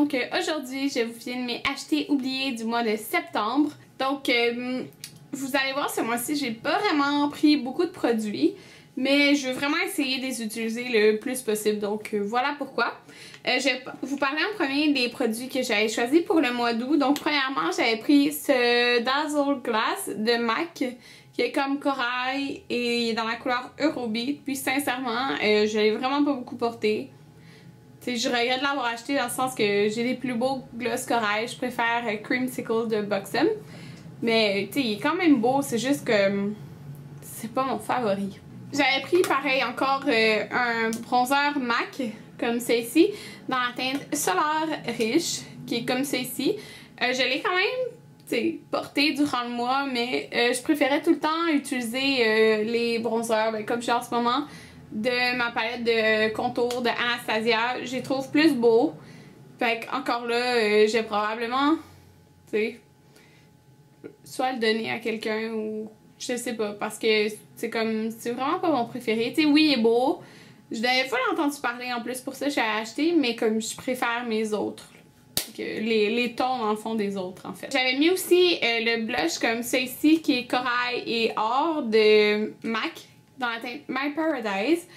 Donc aujourd'hui, je vous filme mes achetés oubliés du mois de septembre. Donc vous allez voir, ce mois-ci, j'ai pas vraiment pris beaucoup de produits, mais je veux vraiment essayer de les utiliser le plus possible. Donc voilà pourquoi. Je vais vous parler en premier des produits que j'avais choisis pour le mois d'août. Donc premièrement, j'avais pris ce Dazzle Glass de MAC qui est comme corail et il est dans la couleur Eurobeat. Puis sincèrement, je l'ai vraiment pas beaucoup porté. T'sais, je regrette de l'avoir acheté dans le sens que j'ai les plus beaux gloss corail. Je préfère Creamsicle de Buxom. Mais tu sais, il est quand même beau, c'est juste que c'est pas mon favori. J'avais pris pareil encore un bronzer MAC comme celle-ci dans la teinte Solaire Riche qui est comme celle-ci. Je l'ai quand même porté durant le mois, mais je préférais tout le temps utiliser les bronzers comme je suis en ce moment de ma palette de contours de Anastasia. Je les trouve plus beaux. Fait que encore là, j'ai probablement soit le donner à quelqu'un ou je sais pas, parce que c'est vraiment pas mon préféré. Tu sais, oui, il est beau. Je n'avais pas entendu parler en plus, pour ça j'ai acheté, mais comme je préfère mes autres. Les tons dans le fond des autres en fait. J'avais mis aussi le blush comme celui-ci qui est corail et or de MAC dans la teinte My Paradise.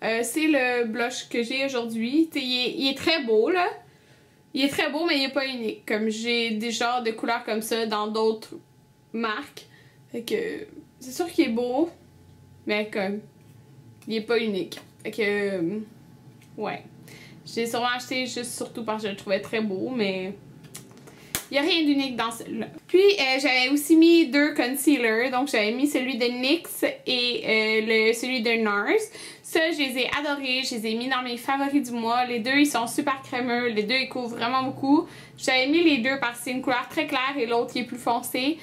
C'est le blush que j'ai aujourd'hui. Il est très beau là. Il est très beau mais il est pas unique. Comme j'ai des genres de couleurs comme ça dans d'autres marques. Fait que c'est sûr qu'il est beau, mais comme il est pas unique. Fait que ouais. J'ai sûrement acheté juste surtout parce que je le trouvais très beau, mais il n'y a rien d'unique dans celui-là. Puis j'avais aussi mis deux concealers. Donc j'avais mis celui de NYX et celui de NARS. Ça, je les ai adorés. Je les ai mis dans mes favoris du mois. Les deux, ils sont super crémeux. Les deux, ils couvrent vraiment beaucoup. J'avais mis les deux parce que c'est une couleur très claire et l'autre qui est plus foncé.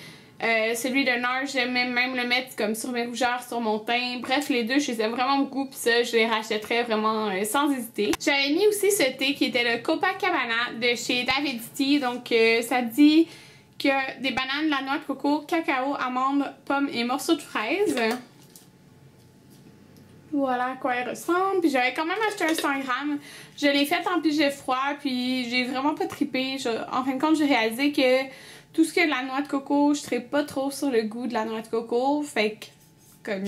Celui de NARS, j'aimais même le mettre comme sur mes rougeurs, sur mon teint. Bref, les deux, je les aime vraiment beaucoup. Puis ça, je les rachèterais vraiment sans hésiter. J'avais mis aussi ce thé qui était le Copacabana de chez David Tea. Donc, ça dit qu'il y a des bananes, la noix de coco, cacao, amandes, pommes et morceaux de fraises. Voilà à quoi il ressemble. Puis j'avais quand même acheté un 100 grammes. Je l'ai fait en pigé froid. Puis j'ai vraiment pas trippé. En fin de compte, j'ai réalisé que tout ce qui est de la noix de coco, je trippe pas trop sur le goût de la noix de coco. Fait que, comme...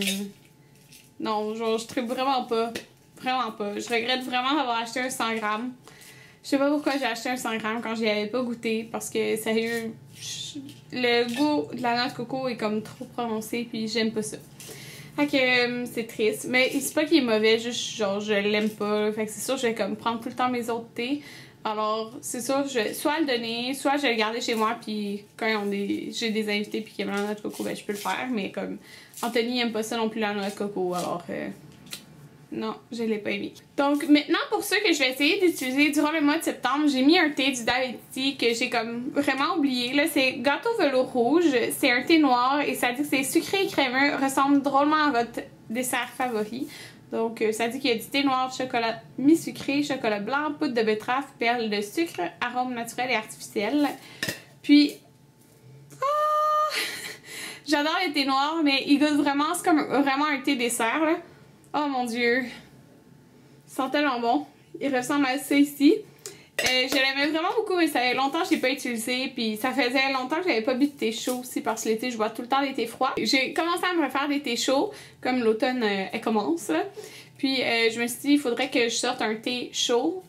non, genre, je trippe vraiment pas. Vraiment pas. Je regrette vraiment d'avoir acheté un 100 grammes. Je sais pas pourquoi j'ai acheté un 100 grammes quand j'y avais pas goûté. Parce que, sérieux, le goût de la noix de coco est comme trop prononcé. Puis j'aime pas ça. Fait que c'est triste. Mais c'est pas qu'il est mauvais, juste genre je l'aime pas. Fait que c'est sûr je vais comme prendre tout le temps mes autres thés. Alors c'est sûr je vais soit le donner, soit je vais le garder chez moi puis quand j'ai des invités puis qui aiment la noix de coco, ben je peux le faire. Mais comme Anthony aime pas ça non plus la noix de coco, alors non, je l'ai pas aimé. Donc maintenant pour ceux que je vais essayer d'utiliser durant le mois de septembre, j'ai mis un thé du David Tea que j'ai comme vraiment oublié. Là c'est Gâteau Velours Rouge, c'est un thé noir et ça dit que c'est sucré et crémeux, ressemble drôlement à votre dessert favori. Donc ça dit qu'il y a du thé noir, chocolat mi-sucré, chocolat blanc, poudre de betterave, perles de sucre, arômes naturels et artificiels. Puis j'adore les thés noirs mais il goûte vraiment, c'est comme vraiment un thé dessert là. Oh mon dieu, il sent tellement bon. Il ressemble à ça ici. Je l'aimais vraiment beaucoup mais ça fait longtemps que je l'ai pas utilisé. Puis ça faisait longtemps que j'avais pas bu de thé chaud aussi parce que l'été je bois tout le temps des thés froids. J'ai commencé à me refaire des thés chauds comme l'automne elle commence. Là. Puis je me suis dit il faudrait que je sorte un thé chaud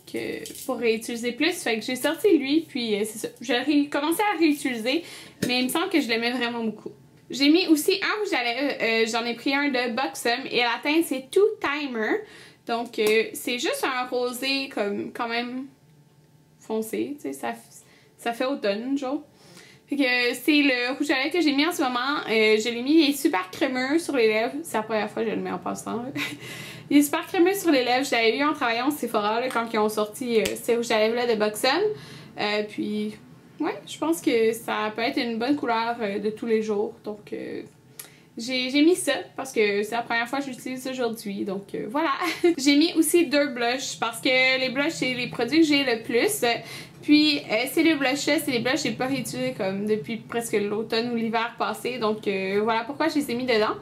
pour réutiliser plus. Fait que j'ai sorti lui puis c'est ça. J'ai commencé à réutiliser mais il me semble que je l'aimais vraiment beaucoup. J'ai mis aussi un rouge à lèvres, j'en ai pris un de Buxom et la teinte c'est Two Timer. Donc c'est juste un rosé comme quand même foncé, tu sais, ça fait automne genre. Fait que c'est le rouge à lèvres que j'ai mis en ce moment, je l'ai mis, il est super crémeux sur les lèvres, c'est la première fois que je le mets en passant. Il est super crémeux sur les lèvres, je l'avais eu en travaillant au Sephora là, quand ils ont sorti ces rouges à lèvres là de Buxom. Puis ouais, je pense que ça peut être une bonne couleur de tous les jours. Donc, j'ai mis ça parce que c'est la première fois que je l'utilise aujourd'hui. Donc, voilà. J'ai mis aussi deux blushs parce que les blushs, c'est les produits que j'ai le plus. Puis, ces blushs-là, c'est les blushs que j'ai pas réutilisés comme depuis presque l'automne ou l'hiver passé. Donc, voilà pourquoi je les ai mis dedans.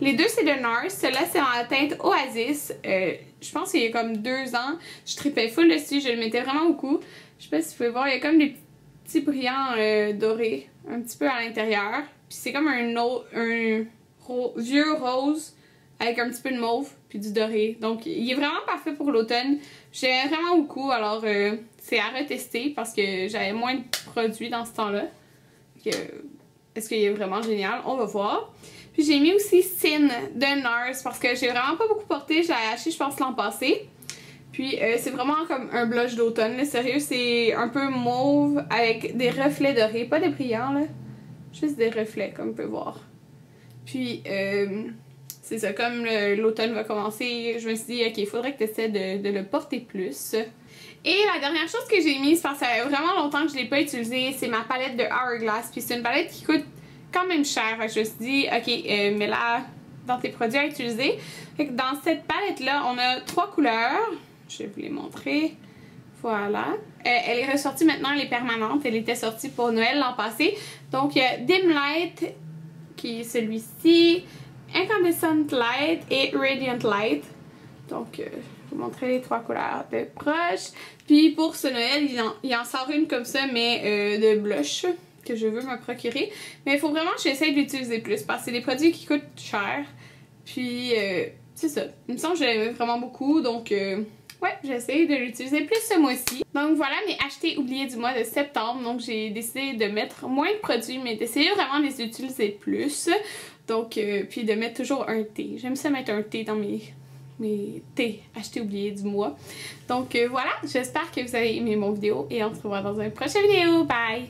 Les deux, c'est de NARS. Celui-là, c'est dans la teinte Oasis. Je pense qu'il y a comme 2 ans. Je tripais full dessus. Je le mettais vraiment beaucoup. Je sais pas si vous pouvez voir, il y a comme des petits brillants dorés un petit peu à l'intérieur. Puis c'est comme un vieux rose avec un petit peu de mauve puis du doré. Donc il est vraiment parfait pour l'automne. J'aime vraiment beaucoup, alors c'est à retester parce que j'avais moins de produits dans ce temps-là. Est-ce qu'il est vraiment génial? On va voir. Puis j'ai mis aussi Sin de NARS parce que j'ai vraiment pas beaucoup porté. Je l'ai acheté je pense l'an passé. Puis c'est vraiment comme un blush d'automne. Sérieux, c'est un peu mauve avec des reflets dorés. Pas des brillants là. Juste des reflets comme on peut voir. Puis c'est ça, comme l'automne va commencer, je me suis dit ok, il faudrait que tu essaies de le porter plus. Et la dernière chose que j'ai mise, parce que ça fait vraiment longtemps que je ne l'ai pas utilisée, c'est ma palette de Hourglass. Puis c'est une palette qui coûte quand même cher. Fait que je me suis dit ok, mets-la dans tes produits à utiliser. Fait que dans cette palette-là, on a 3 couleurs. Je vais vous les montrer. Voilà. Elle est ressortie maintenant, elle est permanente. Elle était sortie pour Noël l'an passé. Donc, il y a Dim Light, qui est celui-ci, Incandescent Light et Radiant Light. Donc, je vais vous montrer les 3 couleurs de proche. Puis, pour ce Noël, il en sort une comme ça, mais de blush, que je veux me procurer. Mais il faut vraiment que j'essaye d'utiliser plus, parce que c'est des produits qui coûtent cher. Puis, c'est ça. Il me semble que je l'aimais vraiment beaucoup, donc... ouais, j'essaie de l'utiliser plus ce mois-ci. Donc voilà mes achetés oubliés du mois de septembre. Donc j'ai décidé de mettre moins de produits, mais d'essayer vraiment de les utiliser plus. Donc, puis de mettre toujours un thé. J'aime ça mettre un thé dans mes thés achetés oubliés du mois. Donc voilà, j'espère que vous avez aimé mon vidéo et on se revoit dans une prochaine vidéo. Bye!